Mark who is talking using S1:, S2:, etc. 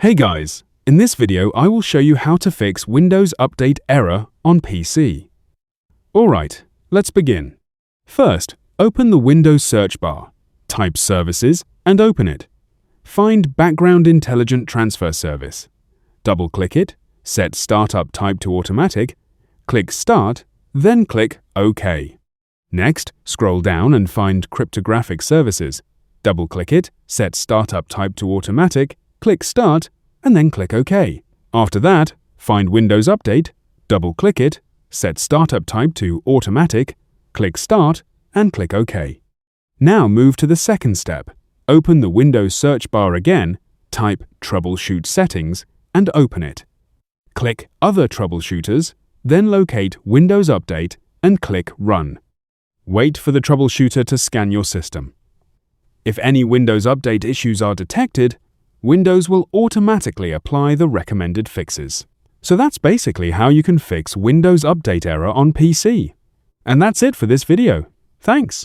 S1: Hey guys, in this video I will show you how to fix Windows Update error on PC. Alright, let's begin. First, open the Windows search bar, type Services and open it. Find Background Intelligent Transfer Service. Double-click it, set Startup Type to Automatic, click Start, then click OK. Next, scroll down and find Cryptographic Services. Double-click it, set Startup Type to Automatic, click Start, and then click OK. After that, find Windows Update, double-click it, set Startup Type to Automatic, click Start, and click OK. Now move to the second step. Open the Windows search bar again, type Troubleshoot Settings, and open it. Click Other Troubleshooters, then locate Windows Update and click Run. Wait for the troubleshooter to scan your system. If any Windows Update issues are detected, Windows will automatically apply the recommended fixes. So that's basically how you can fix Windows Update error on PC. And that's it for this video. Thanks.